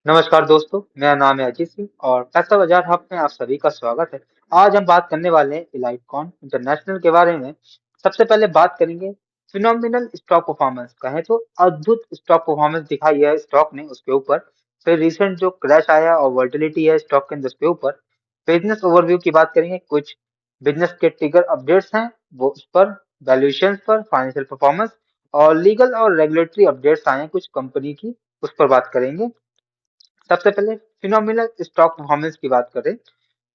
नमस्कार दोस्तों, मेरा नाम है अजीत सिंह और पैसा बाजार हब में आप सभी का स्वागत है। आज हम बात करने वाले हैं इलाइटकॉन इंटरनेशनल के बारे में। सबसे पहले बात करेंगे फिनोमिनल स्टॉक परफॉर्मेंस, कहें तो अद्भुत स्टॉक परफॉर्मेंस दिखाई है स्टॉक ने उसके ऊपर। फिर रिसेंट जो क्रैश आया और वर्टिलिटी है स्टॉक के अंदर उसके ऊपर। बिजनेस ओवरव्यू की बात करेंगे, कुछ बिजनेस के ट्रिगर अपडेट्स हैं वो उस पर, वैल्यूएशन पर, फाइनेंशियल परफॉर्मेंस और लीगल और रेगुलेटरी अपडेट्स आए हैं कुछ कंपनी की, उस पर बात करेंगे। सबसे पहले फिनोमिनल स्टॉक परफॉर्मेंस की बात करें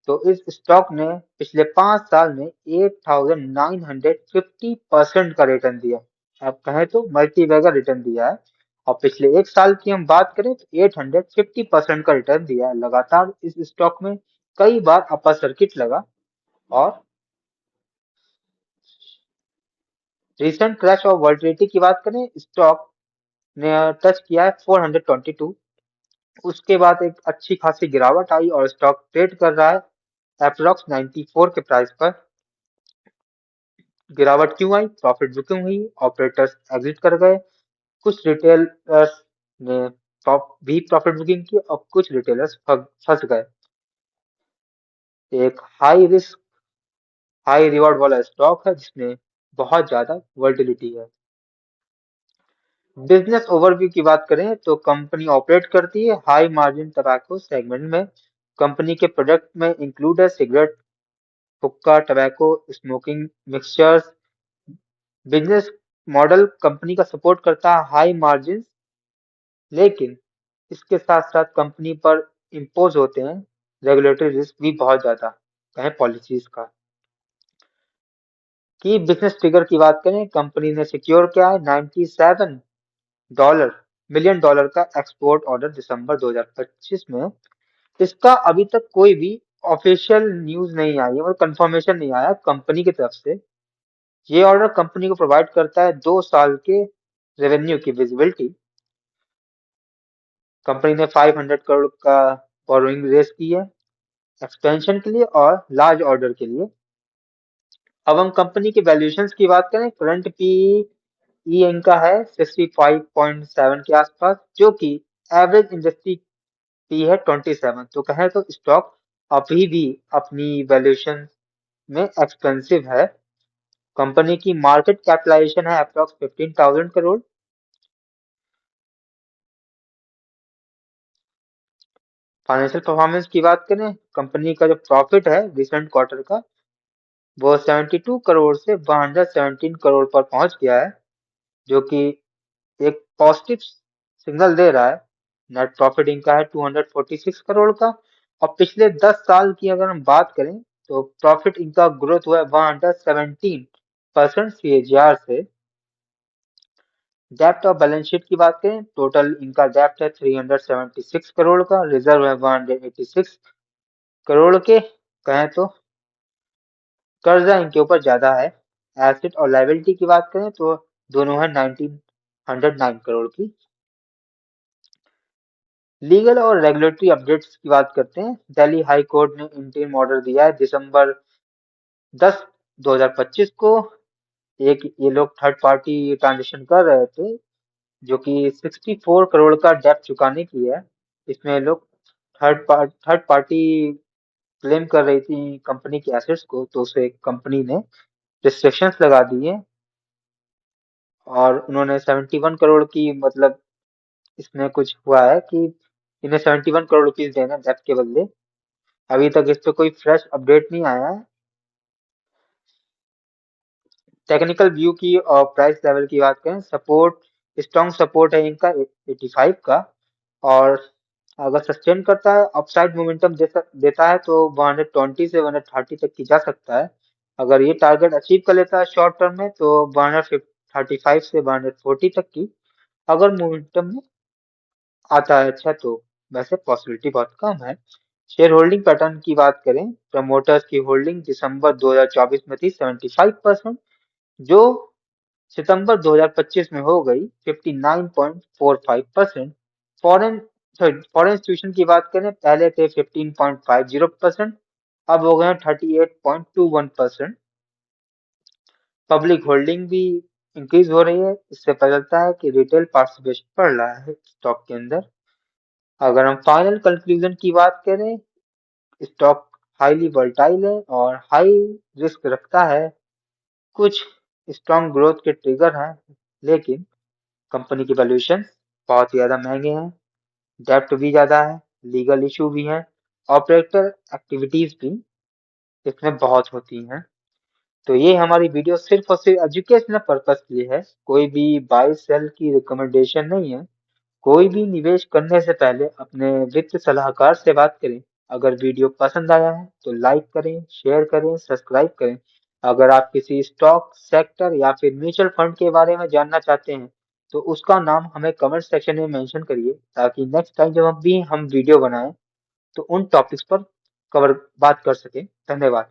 तो इस स्टॉक ने पिछले 5 साल में 8950% का रिटर्न दिया। आप कहें तो मल्टी बैगर रिटर्न दिया है। और पिछले एक साल की हम बात करें तो 850% का रिटर्न दिया है। लगातार इस स्टॉक में कई बार अपर सर्किट लगा और रिसेंट क्रैश और वॉलेटिलिटी की बात करें, स्टॉक ने टच किया है 422। उसके बाद एक अच्छी खासी गिरावट आई और स्टॉक ट्रेड कर रहा है अप्रोक्स 94 के प्राइस पर। गिरावट क्यों आई? प्रॉफिट बुकिंग हुई, ऑपरेटर्स एग्जिट कर गए, कुछ रिटेलर्स ने भी प्रॉफिट बुकिंग की और कुछ रिटेलर्स फंस गए। एक हाई रिस्क हाई रिवॉर्ड वाला स्टॉक है जिसमें बहुत ज्यादा वोलेटिलिटी है। बिजनेस ओवरव्यू की बात करें तो कंपनी ऑपरेट करती है हाई मार्जिन टबैको सेगमेंट में। कंपनी के प्रोडक्ट में इंक्लूड है सिगरेट, हुक्का, tobacco, smoking mixtures. Business model company का सपोर्ट करता है हाई मार्जिन, लेकिन इसके साथ साथ कंपनी पर इम्पोज होते हैं रेगुलेटरी रिस्क भी बहुत ज्यादा, कहें पॉलिसीज का। की बिजनेस फिगर की बात करें, कंपनी ने सिक्योर किया है $97 मिलियन का एक्सपोर्ट ऑर्डर दिसंबर 2025 में। इसका अभी तक कोई भी ऑफिशियल न्यूज नहीं आई है और कंफर्मेशन नहीं आया कंपनी की तरफ से। ये ऑर्डर कंपनी को प्रोवाइड करता है 2 साल के रेवेन्यू की विजिबिलिटी। कंपनी ने 500 करोड़ का बोरोइंग रेस की है एक्सपेंशन के लिए और लार्ज ऑर्डर के लिए। अब हम कंपनी के वैल्यूएशंस की बात करें, करंट पी ई इनका है 65.7 के आसपास, जो कि एवरेज इंडस्ट्री पी है 27। तो कहें तो स्टॉक अभी भी अपनी वैल्यूएशन में एक्सपेंसिव है। कंपनी की मार्केट कैपिटलाइजेशन है अप्रॉक्स 15,000 करोड़। फाइनेंशियल परफॉर्मेंस की बात करें, कंपनी का जो प्रॉफिट है रिसेंट क्वार्टर का वो 72 करोड़ से 117 करोड़ पर पहुंच गया है, जो कि एक पॉजिटिव सिग्नल दे रहा है। नेट प्रॉफिट इनका है 246 करोड़ का। और पिछले 10 साल की अगर हम बात करें तो प्रॉफिट इनका ग्रोथ हुआ है 117% सीएजीआर से। डेप्ट और बैलेंस शीट की बात करें, टोटल इनका डेप्ट है 376 करोड़ का, रिजर्व है 186 करोड़ के। कहें तो कर्जा इनके ऊपर ज्यादा है। एसेट और लाइबिलिटी की बात करें तो दोनों है 1909 करोड़ की। लीगल और रेगुलेटरी अपडेट्स की बात करते हैं। दिल्ली हाई कोर्ट ने इंटीरिम ऑर्डर दिया है दिसंबर 10 2025 को। एक ये लोग थर्ड पार्टी ट्रांजेक्शन कर रहे थे जो कि 64 करोड़ का डेब्ट चुकाने की है। इसमें लोग थर्ड पार्टी क्लेम कर रही थी कंपनी की एसेट्स को, तो उसे कंपनी ने रिस्ट्रिक्शंस लगा दिए और उन्होंने 71 करोड़ की, मतलब इसमें कुछ हुआ है कि इन्हें 71 करोड़ रुपीस देना डेब्ट के बदले। अभी तक इस पे कोई फ्रेश अपडेट नहीं आया है। टेक्निकल व्यू की और प्राइस लेवल की बात करें, सपोर्ट स्ट्रॉन्ग सपोर्ट है इनका 85 का। और अगर सस्टेन करता है अपसाइड मोमेंटम देता है तो 120 से 130 तक की जा सकता है। अगर ये टारगेट अचीव कर लेता है शॉर्ट टर्म में तो 135 से 140 तक की, अगर मोमेंटम में आता है अच्छा तो। वैसे पॉसिबिलिटी बहुत कम है। शेयर होल्डिंग पैटर्न की बात करें, प्रमोटर्स की होल्डिंग दिसंबर 2024 में थी 75%, जो सितंबर 2025 में हो गई 59.45%। फॉरेन फॉरेन इंस्टीट्यूशन की बात करें, पहले थे 15.50%, अब हो गए 38.21%। पब्लिक होल्डिंग भी इंक्रीज हो रही है, इससे पता चलता है कि रिटेल पार्टिसिपेशन बढ़ रहा है स्टॉक के अंदर। अगर हम फाइनल कंक्लूजन की बात करें, स्टॉक हाईली वोलेटाइल है और हाई रिस्क रखता है। कुछ स्ट्रॉन्ग ग्रोथ के ट्रिगर हैं, लेकिन कंपनी की वैल्यूएशन बहुत ही ज्यादा महंगे हैं, डेब्ट भी ज्यादा है, लीगल इशू भी हैं, ऑपरेटर एक्टिविटीज भी इसमें बहुत होती हैं। तो ये हमारी वीडियो सिर्फ और सिर्फ एजुकेशनल पर्पस के लिए है, कोई भी बाय सेल की रिकमेंडेशन नहीं है। कोई भी निवेश करने से पहले अपने वित्त सलाहकार से बात करें। अगर वीडियो पसंद आया है तो लाइक करें, शेयर करें, सब्सक्राइब करें। अगर आप किसी स्टॉक सेक्टर या फिर म्यूचुअल फंड के बारे में जानना चाहते हैं तो उसका नाम हमें कमेंट सेक्शन में मेंशन करिए, ताकि नेक्स्ट टाइम जब हम वीडियो बनाएं तो उन टॉपिक्स पर कवर बात कर सकें। धन्यवाद।